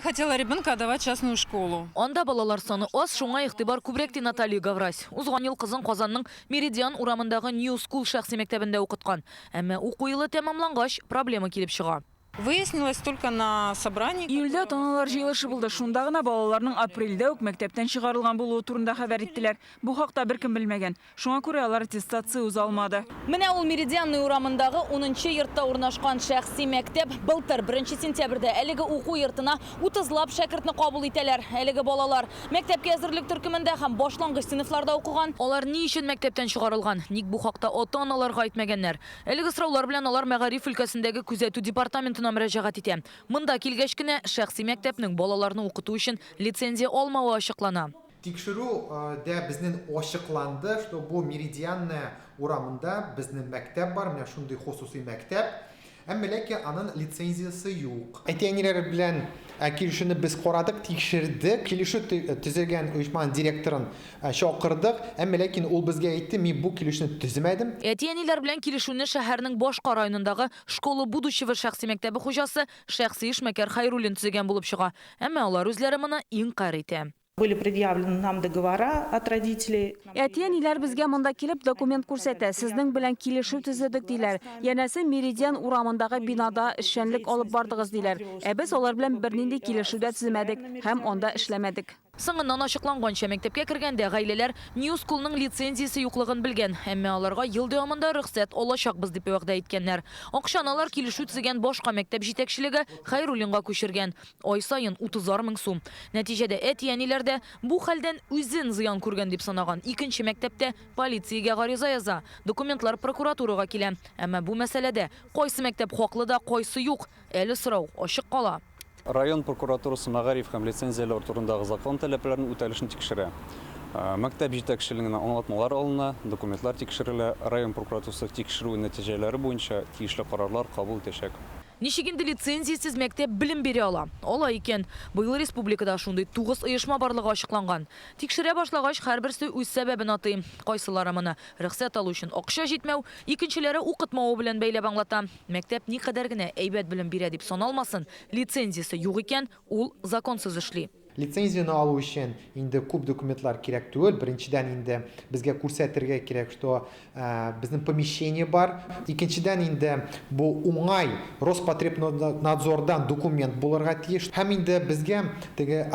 хотела ребенка отдавать в частную школу. Анда балалар саны аз, шуңа игътибар күбрәк ди Наталья Гаврась. Узган ел кызын Казанның Меридиан урамындагы New School шәхси мәктәбендә укыткан. Әмма уку елы тәмамлангач проблема килеп чыга. Выяснилось только на собрании. Июльдә таналар җыелышы булды. Шунда гына балаларның апрельдә үк мәктәптән чыгарылган булуы турында хәбәр иттеләр. Бу хакта беркем белмәгән. Шуңа күрә алар аттестация уза алмады. Менә ул Меридианный урамындагы 10-нчы йортта урнашкан шәхси мәктәп былтыр 1 сентябрьдә әлеге уку йортына 30лап шәкертне кабул итәләр. Әлеге балалар мәктәпкә әзерлек төркемендә һәм башлангыч сыйныфларда укыган. Алар ни өчен мәктәптән чыгарылган? Ник бу хакта ата-аналарга әйтмәгәннәр? Әлеге сораулар белән алар Мәгариф өлкәсендәге күзәтү департаментына мөрәҗәгать итә. Монда килгәч кенә шәхси мәктәпнең балаларны укыту өчен лицензия алмавы ачыклана. Тикшеру дә безнең ачыкланды, что бу Меридианная урамында безнең мәктәп бар, менә шундый хусусый мәктәп. Әмма ләкин аның лицензиясы юк. Әтиәниләр белән килешүне без карадык, тикшердек. Килешү төзегән оешманың директорын чакырдык. Әмма ләкин ул безгә әйтте, мин бу килешүне төзмәдем. Әтиәниләр белән килешүне шәһәрнең башка районындагы школа будущего шәхси мәктәбе хуҗасы шәхси эшмәкәр Хайруллин төзегән булып чыга. Әмма алар үзләре моны инкар итә. Были предъявлены нам договора от родителей. Әтиәниләр безгә монда килеп документ күрсәтә. Сезнең белән килешү төзедек диләр. Янәсе Меридиан урамындагы бинада эшчәнлек алып бардыгыз диләр. Ә без алар белән бернинди килешүдә төземәдек һәм анда эшләмәдек. Соңыннан ачыкланганча мәктәпкә кергәндә гаиләләр New Schoolның лицензиясе юклыгын белгән, әмма аларга ел дәвамында рөхсәт алачакбыз дип вәгъдә иткәннәр. Акчаны алар килешү төзегән башка мәктәп җитәкчелеге Хайруллинга күчергән. Ай саен 30 мең сум. Нәтиҗәдә әтиәниләр дә бу хәлдән үзен зыян күргән дип санаган. Икенче мәктәптә полициягә гариза яза. Документлар прокуратурага килә. Әмма бу мәсьәләдә кайсы мәктәп хаклы да, кайсы юк, әле сорау ачык кала. Район прокуратурасы Мәгариф һәм лицензияләр турындагы закон таләпләрен үтәлешен тикшерә. Мәктәп җитәкчелегенә аңлатмалар алына, документлар тикшерелә, район прокуратурасы тикшерү нәтиҗәләре буенча тиешле карарлар кабул итәчәк. Ничек инде лицензиясез мәктәп белем бирә ала? Ала икән. Быел республикада шундый 9 оешма барлыгы ачыкланган. Тикшерә башлагач һәрберсе үз сәбәбен атый. Кайсылары моны рөхсәт алу өчен акча җитмәү, икенчеләре укытмавы белән бәйләп аңлата. Мәктәп никадәр генә әйбәт белем бирә дип саналмасын, лицензиясе юк икән, ул законсыз эшли. Лицензияны алу өчен инде күп документлар кирәк түгел. Беренчедән инде безгә күрсәтергә кирәк, что безнең помещение бар. Икенчедән инде бу уңай Роспотребнадзордан документ булырга тиеш. Һәм инде безгә теге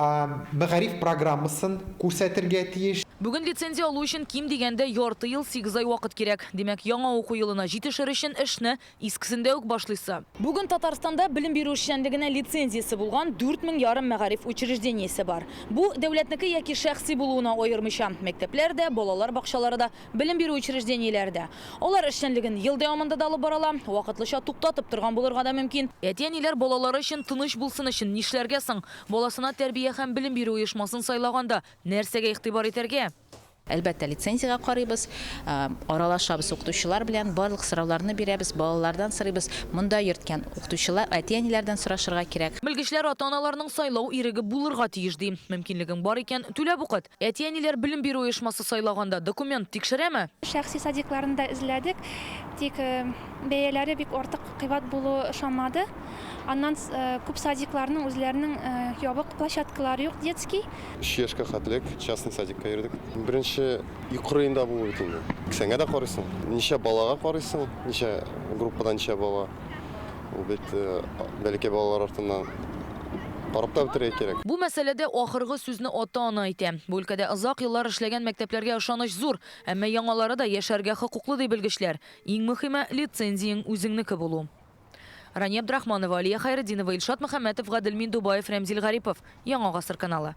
Мәгариф программасын күрсәтергә тиеш. Бүген лицензия алу өчен ким дигәндә ярты ел 8 ай вакыт кирәк. Димәк, яңа уку елына җитешер өчен эшне искесендә үк башлыйсы. Бүген Татарстанда белем бирү эшчәнлегенә лицензиясе булган 4,5 мәгариф учреждениесе бар. Бу дәүләтнеке яки шәхси булуына аермыйча. Мәктәпләрдә, балалар бакчаларында, белем бирү учреждениеләрдә. Алар эшчәнлеген ел дәвамында да алып барала, вакытлыча туктатып торган булырга да мөмкин. Әтиәниләр балалары өчен тыныч булсын өчен нишләргә соң? Баласына тәрбия һәм белем бирү оешмасын сайлаганда нәрсәгә игътибар итәргә? Әлбәттә лицензияга карыйбыз, аралашабыз укытучылар белән, барлык сорауларны бирәбез, балалардан сорыйбыз. Монда йөрткән укытучылар әтиәниләрдән сорашырга кирәк. Белгечләр ата-аналарның сайлау иреге булырга тиеш ди. Мөмкинлегең бар икән, түләп укыт. Әтиәниләр белем бирү оешмасы сайлаганда документ тикшерәме? Шәхси садикларында эзләдек, тик бәяләре бик артык кыйбат булу ошамады. Аннан күп садикларның үзләренең ябык площадкалары юк, детский. 3 яшькә хәтлек частный садикка йөрдек. Беренче юқорында булу бит инде. Сәнгә дә карыйсың. Ничә балага карыйсың? Ничә группадан ничә бала? Ул бит бәлки балалар артыннан карап та бетерә кирәк. Бу мәсьәләдә ахыргы сүзне ата-ана әйтә. Бу өлкәдә озак еллар эшләгән мәктәпләргә ышаныч зур, әмма яңалары да яшәргә хокуклы ди белгечләр. Иң мөһиме лицензияң үзеңнеке булу. Рания Абдрахманова, Алия Хайретдинова, Илшат Мөхәммәтов, Гадел Миндубаев, Рәмзил Гарипов. Яңа гасыр каналы.